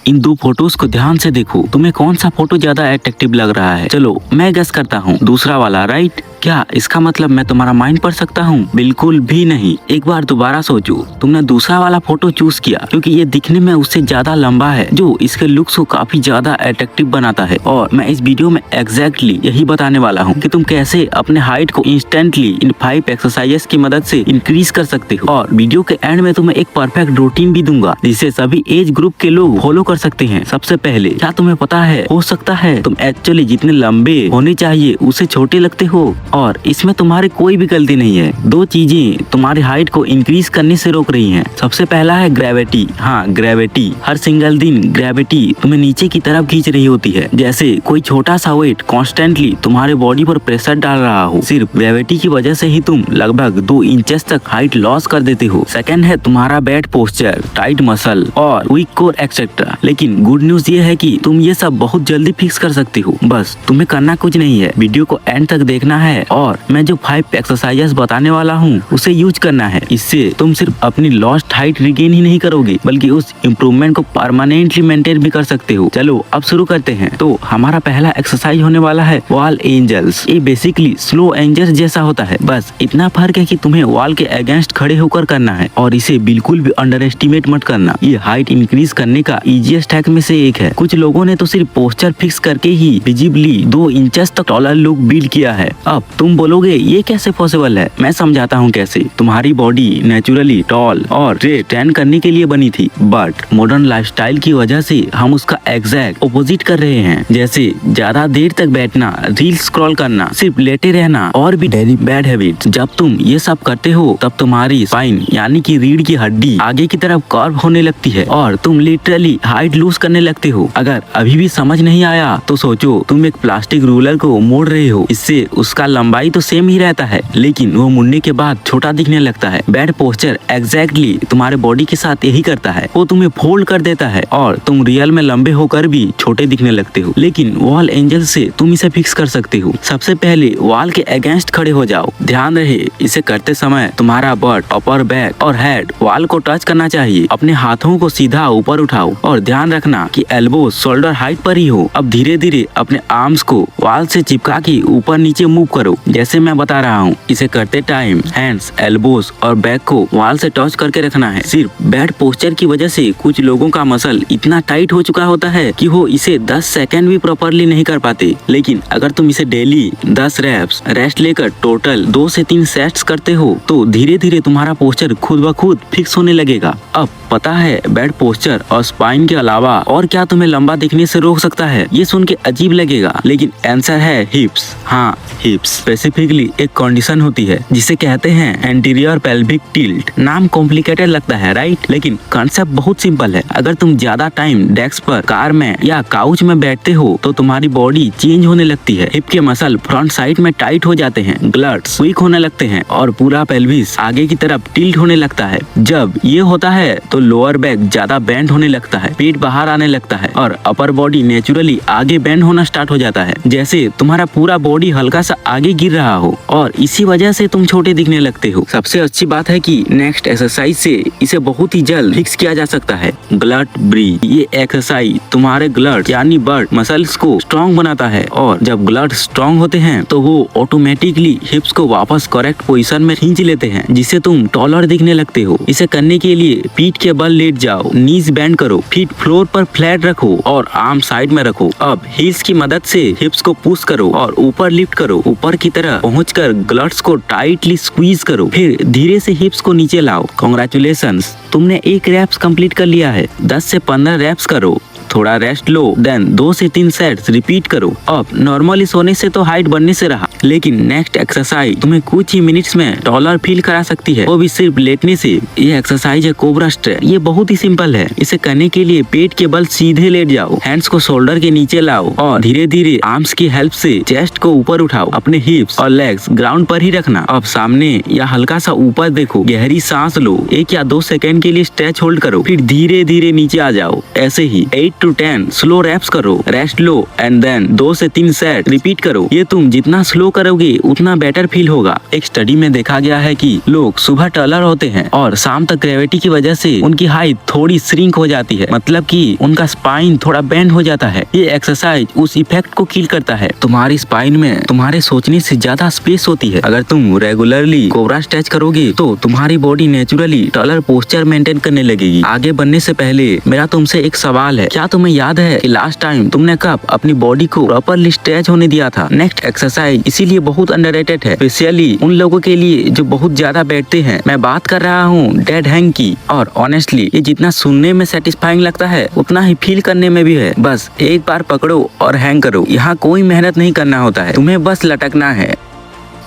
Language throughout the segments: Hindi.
इन दो फोटोज को ध्यान से देखो, तुम्हें कौन सा फोटो ज्यादा अट्रैक्टिव लग रहा है? चलो मैं गेस करता हूँ, दूसरा वाला, राइट? क्या इसका मतलब मैं तुम्हारा माइंड पढ़ सकता हूँ? बिल्कुल भी नहीं। एक बार दोबारा सोचो, तुमने दूसरा वाला फोटो चूज किया क्योंकि ये दिखने में उससे ज्यादा लंबा है, जो इसके लुक्स को काफी ज्यादा अट्रैक्टिव बनाता है। और मैं इस वीडियो में एग्जैक्टली यही बताने वाला हूँ कि तुम कैसे अपने हाइट को इंस्टेंटली इन 5 एक्सरसाइजेस की मदद से इंक्रीज कर सकते हो। और वीडियो के एंड में तुम्हें एक परफेक्ट रूटीन भी दूंगा जिसे सभी एज ग्रुप के लोग फॉलो कर सकते हैं। सबसे पहले, क्या तुम्हें पता है, हो सकता है तुम एक्चुअली जितने लंबे होने चाहिए उससे छोटे लगते हो, और इसमें तुम्हारी कोई भी गलती नहीं है। दो चीजें तुम्हारी हाइट को इंक्रीज करने से रोक रही हैं। सबसे पहला है ग्रेविटी। हाँ, ग्रेविटी। हर सिंगल दिन ग्रेविटी तुम्हें नीचे की तरफ खींच रही होती है, जैसे कोई छोटा सा वेट कॉन्स्टेंटली तुम्हारे बॉडी पर प्रेशर डाल रहा हो। सिर्फ ग्रेविटी की वजह से ही तुम लगभग 2 इंचेस तक हाइट लॉस कर देते हो। सेकंड है तुम्हारा बैड पोस्चर, टाइट मसल और वीक कोर एक्सेट्रा। लेकिन गुड न्यूज ये है कि तुम ये सब बहुत जल्दी फिक्स कर सकते हो। बस तुम्हें करना कुछ नहीं है, वीडियो को एंड तक देखना है और मैं जो 5 एक्सरसाइजेस बताने वाला हूँ उसे यूज करना है। इससे तुम सिर्फ अपनी लॉस्ट हाइट रिगेन ही नहीं करोगे बल्कि उस इम्प्रूवमेंट को परमानेंटली मेंटेन भी कर सकते हो। चलो अब शुरू करते हैं। तो हमारा पहला एक्सरसाइज होने वाला है वॉल एंजल्स। ये बेसिकली स्लो एंजल्स जैसा होता है, बस इतना फर्क है कि तुम्हें वॉल के अगेंस्ट खड़े होकर करना है और इसे बिल्कुल भी अंडर एस्टिमेट मत करना। ये हाइट इंक्रीज करने का इजीएस्ट हैक में से एक है। कुछ लोगों ने तो सिर्फ पोस्चर फिक्स करके ही विजिबली 2 इंचेस तक टॉलर लुक बिल्ड किया है। अब तुम बोलोगे ये कैसे पॉसिबल है? मैं समझाता हूँ कैसे। तुम्हारी बॉडी नेचुरली टॉल और ट्रेन करने के लिए बनी थी, बट मॉडर्न लाइफस्टाइल की वजह से हम उसका एग्जैक्ट ऑपोजिट कर रहे हैं। जैसे ज्यादा देर तक बैठना, रील स्क्रॉल करना, सिर्फ लेटे रहना और भी डेली बैड हैबिट्स। जब तुम ये सब करते हो तब तुम्हारी स्पाइन यानी कि रीढ़ की हड्डी आगे की तरफ कर्व होने लगती है और तुम लिटरली हाइट लूज करने लगते हो। अगर अभी भी समझ नहीं आया तो सोचो तुम एक प्लास्टिक रूलर को मोड़ रहे हो। इससे उसका लंबाई तो सेम ही रहता है लेकिन वो मुड़ने के बाद छोटा दिखने लगता है। बैड पोस्चर एग्जैक्टली तुम्हारे बॉडी के साथ यही करता है, वो तुम्हें फोल्ड कर देता है और तुम रियल में लंबे होकर भी छोटे दिखने लगते हो। लेकिन वॉल एंजल से तुम इसे फिक्स कर सकते हो। सबसे पहले वॉल के अगेंस्ट खड़े हो जाओ। ध्यान रहे इसे करते समय तुम्हारा बट, अपर बैक और हेड वॉल को टच करना चाहिए। अपने हाथों को सीधा ऊपर उठाओ और ध्यान रखना कि एल्बो शोल्डर हाइट पर ही हो। अब धीरे धीरे अपने आर्म्स को वॉल से चिपका के ऊपर नीचे मूव करो जैसे मैं बता रहा हूँ। इसे करते टाइम हैंड्स, एल्बोस और बैक को वॉल से टच करके रखना है। सिर्फ बैड पोस्चर की वजह से कुछ लोगों का मसल इतना टाइट हो चुका होता है कि वो इसे 10 सेकंड भी प्रॉपरली नहीं कर पाते। लेकिन अगर तुम इसे डेली 10 रेप्स रेस्ट लेकर टोटल 2 से 3 सेट्स करते हो तो धीरे धीरे तुम्हारा पोस्चर खुद ब खुद फिक्स होने लगेगा। अब पता है बैड पोस्चर और स्पाइन के अलावा और क्या तुम्हें लंबा दिखने से रोक सकता है? ये सुन के अजीब लगेगा लेकिन आंसर है हिप्स। हाँ, हिप्स स्पेसिफिकली एक कंडीशन होती है जिसे कहते हैं एंटीरियर पेल्विक टिल्ट। नाम कॉम्प्लिकेटेड लगता है, राइट? लेकिन कॉन्सेप्ट बहुत सिंपल है। अगर तुम ज्यादा टाइम डेस्क पर, कार में या काउच में बैठते हो तो तुम्हारी बॉडी चेंज होने लगती है। हिप के मसल फ्रंट साइड में टाइट हो जाते हैं, ग्लट्स वीक होने लगते हैं और पूरा पेल्विस आगे की तरफ टिल्ट होने लगता है। जब ये होता है तो लोअर बैक ज्यादा बेंड होने लगता है, पेट बाहर आने लगता है और अपर बॉडी नेचुरली आगे बेंड होना स्टार्ट हो जाता है, जैसे तुम्हारा पूरा बॉडी हल्का सा आगे गिर रहा हो और इसी वजह से तुम छोटे दिखने लगते हो। सबसे अच्छी बात है कि नेक्स्ट एक्सरसाइज से इसे बहुत ही जल्द फिक्स किया जा सकता है। Glute breath. ये एक्सरसाइज तुम्हारे ग्लट यानी बट मसल्स को स्ट्रॉन्ग बनाता है और जब ग्लट स्ट्रॉन्ग होते हैं तो वो ऑटोमेटिकली हिप्स को वापस करेक्ट पोजीशन में खींच लेते हैं जिससे तुम टॉलर दिखने लगते हो। इसे करने के लिए पीठ के बल लेट जाओ, नीज बेंड करो, फीट फ्लोर पर फ्लैट रखो और आर्म साइड में रखो। अब हील्स की मदद से हिप्स को पुश करो और ऊपर लिफ्ट करो। ऊपर की तरह पहुंचकर ग्लट्स को टाइटली स्क्वीज करो, फिर धीरे से हिप्स को नीचे लाओ। कांग्रेचुलेशंस, तुमने 1 रैप्स कंप्लीट कर लिया है। 10 से 15 रैप्स करो, थोड़ा रेस्ट लो, देन 2 से 3 सेट्स रिपीट करो। अब नॉर्मली सोने से तो हाइट बढ़ने से रहा, लेकिन नेक्स्ट एक्सरसाइज तुम्हें कुछ ही मिनट्स में टॉलर फील करा सकती है, वो भी सिर्फ लेटने से। ये एक्सरसाइज है कोबरा स्ट्रेच। ये बहुत ही सिंपल है। इसे करने के लिए पेट के बल सीधे लेट जाओ, हैंड्स को शोल्डर के नीचे लाओ और धीरे धीरे आर्म्स की हेल्प से चेस्ट को ऊपर उठाओ। अपने हिप्स और लेग्स ग्राउंड पर ही रखना। अब सामने या हल्का सा ऊपर देखो, गहरी सांस लो, 1 या 2 सेकेंड के लिए स्ट्रेच होल्ड करो, फिर धीरे धीरे नीचे आ जाओ। ऐसे ही 8 to 10 स्लो रैप्स करो, रेस्ट लो एंड देन 2 से 3 सेट रिपीट करो। ये तुम जितना स्लो करोगे उतना बेटर फील होगा। एक स्टडी में देखा गया है कि लोग सुबह टॉलर होते हैं और शाम तक ग्रेविटी की वजह से उनकी हाइट थोड़ी श्रिंक हो जाती है, मतलब कि उनका स्पाइन थोड़ा बेंड हो जाता है। ये एक्सरसाइज उस इफेक्ट को किल करता है। तुम्हारी स्पाइन में तुम्हारे सोचने से ज्यादा स्पेस होती है। अगर तुम रेगुलरली कोबरा स्ट्रेच करोगे तो तुम्हारी body naturally taller posture maintain करने लगेगी। आगे बढ़ने से पहले मेरा तुमसे एक सवाल है, क्या तुम्हें याद है कि लास्ट टाइम तुमने कब अपनी बॉडी को प्रॉपरली स्ट्रेच होने दिया था? नेक्स्ट एक्सरसाइज इसीलिए बहुत अंडररेटेड है, स्पेशली उन लोगों के लिए जो बहुत ज्यादा बैठते हैं। मैं बात कर रहा हूँ डेड हैंग की। और ऑनेस्टली ये जितना सुनने में सेटिस्फाइंग लगता है उतना ही फील करने में भी है। बस एक बार पकड़ो और हैंग करो। यहाँ कोई मेहनत नहीं करना होता है, तुम्हें बस लटकना है।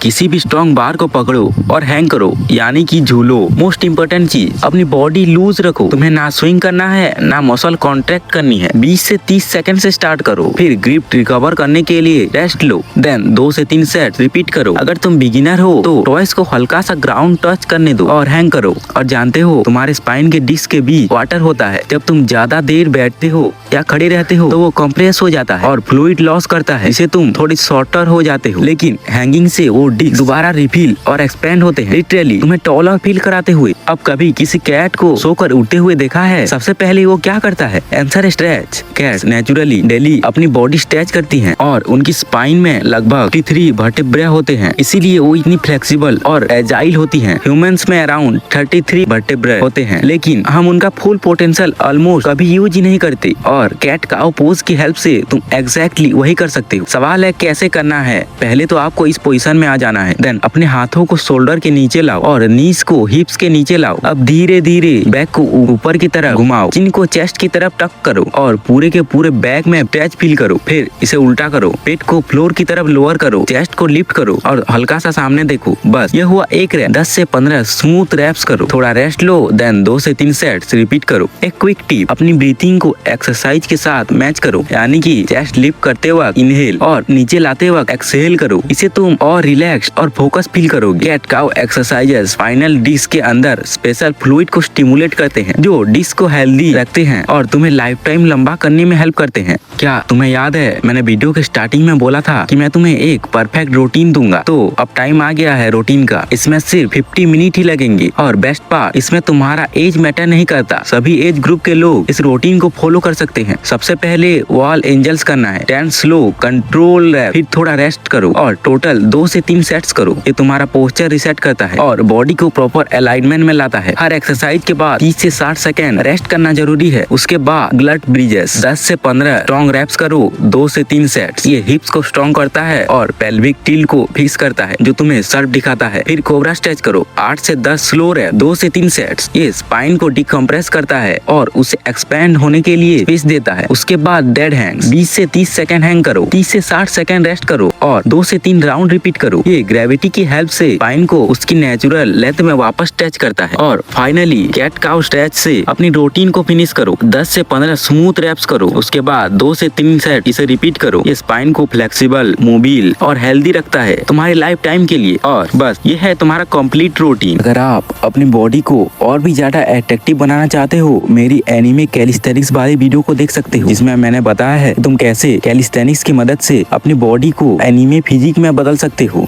किसी भी स्ट्रॉन्ग बार को पकड़ो और हैंग करो, यानी कि झूलो। मोस्ट इम्पोर्टेंट चीज, अपनी बॉडी लूज रखो। तुम्हें ना स्विंग करना है ना मसल कॉन्ट्रैक्ट करनी है। 20 से 30 सेकंड से स्टार्ट करो, फिर ग्रिप रिकवर करने के लिए रेस्ट लो, देन 2 से 3 सेट रिपीट करो। अगर तुम बिगिनर हो तो टॉयज को हल्का सा ग्राउंड टच करने दो और हैंग करो। और जानते हो तुम्हारे स्पाइन के डिस्क के बीच वाटर होता है। जब तुम ज्यादा देर बैठते हो या खड़े रहते हो तो वो कंप्रेस हो जाता है और फ्लूइड लॉस करता है, जिससे तुम थोड़ी शॉर्टर हो जाते हो। लेकिन हैंगिंग से वो डिस्क दोबारा रिफिल और एक्सपेंड होते हैं, लिटरली तुम्हें टॉलर फील कराते हुए। अब कभी किसी कैट को सोकर उठते हुए देखा है? सबसे पहले वो क्या करता है? Answer stretch. Cats naturally daily अपनी बॉडी स्ट्रेच करती हैं और उनकी स्पाइन में लगभग 53 वर्टेब्रे होते हैं, इसीलिए वो इतनी फ्लेक्सिबल और एजाइल होती हैं। ह्यूमंस में अराउंड 33 वर्टेब्रे होते हैं, लेकिन हम उनका फुल पोटेंशियल ऑलमोस्ट कभी यूज ही नहीं करते। और कैट काउ पोज की हेल्प से तुम एग्जैक्टली वही कर सकते हो। सवाल है कैसे करना है? पहले तो आपको इस पोजीशन में आ जाना है। देन अपने हाथों को शोल्डर के नीचे लाओ और नीज को हिप्स के नीचे लाओ। अब धीरे धीरे बैक को ऊपर की तरफ घुमाओ, चिन को चेस्ट की तरफ टक करो और पूरे के पूरे बैक में स्ट्रेच फील करो। फिर इसे उल्टा करो, पेट को फ्लोर की तरफ लोअर करो, चेस्ट को लिफ्ट करो और हल्का सा सामने देखो। बस ये हुआ एक रैप। 10 से 15 स्मूथ रैप्स करो, थोड़ा रेस्ट लो, देन 2 से 3 सेट्स रिपीट करो। एक क्विक टिप, अपनी ब्रीथिंग को एक्सरसाइज के साथ मैच करो, यानी कि चेस्ट लिफ्ट करते वक्त इनहेल और नीचे लाते वक्त एक्सहेल करो। इसे तुम और रिलैक्स और फोकस फील करोगे। Cat cow exercises spinal disc के अंदर स्पेशल फ्लूइड को स्टिमुलेट करते हैं, जो डिस्क को हेल्दी रखते हैं और तुम्हें लाइफ टाइम लंबा करने में हेल्प करते हैं। क्या तुम्हें याद है मैंने वीडियो के स्टार्टिंग में बोला था कि मैं तुम्हें एक परफेक्ट रूटीन दूंगा? तो अब टाइम आ गया है रूटीन का। इसमें सिर्फ 50 मिनट ही लगेंगे और बेस्ट पार्ट, इसमें तुम्हारा एज मैटर नहीं करता। सभी एज ग्रुप के लोग इस रूटीन को फॉलो कर सकते हैं। सबसे पहले वॉल एंजल्स करना है, 10 स्लो कंट्रोल रैप, फिर थोड़ा रेस्ट करो और टोटल 2 से 3 सेट्स करो। ये तुम्हारा पोस्चर रिसेट करता है और बॉडी को प्रॉपर अलाइनमेंट में लाता है। हर एक्सरसाइज के बाद 30 से 60 सेकेंड रेस्ट करना जरूरी है। उसके बाद ग्लट ब्रिजेस 10 से 15 स्ट्रॉन्ग रैप्स करो, 2 से 3 सेट्स। ये हिप्स को स्ट्रॉन्ग करता है और पेल्विक टिल्ट को फिक्स करता है, जो तुम्हें सर्व दिखाता है। फिर कोबरा स्ट्रेच करो, 8 से 10 स्लो रैप, 2 से 3 सेट्स। ये स्पाइन को डिकम्प्रेस करता है और उसे एक्सपेंड होने के लिए स्पेस देता है। उसके बाद डेड हैंग्स 20 से 30 सेकेंड हैंग करो, 30 से 60 सेकेंड रेस्ट करो और 2 से 3 राउंड रिपीट करो। ये ग्रेविटी की हेल्प से स्पाइन को उसकी नेचुरल लेंथ में वापस स्ट्रेच करता है। और फाइनली कैट काउ स्ट्रेच से अपनी रूटीन को फिनिश करो। 10 से 15 स्मूथ रैप्स करो, उसके बाद 2 से 3 सेट इसे रिपीट करो। ये स्पाइन को फ्लेक्सिबल, मोबाइल और हेल्दी रखता है तुम्हारी लाइफ टाइम के लिए। और बस ये है तुम्हारा कंप्लीट रूटीन। अगर आप अपनी बॉडी को और भी ज्यादा अट्रैक्टिव बनाना चाहते हो, मेरी एनीमे कैलिस्थेनिक्स वाली वीडियो को देख सकते हो, जिसमें मैंने बताया है तुम कैसे कैलिस्थेनिक्स की मदद से अपनी बॉडी को एनीमे फिजिक में बदल सकते हो।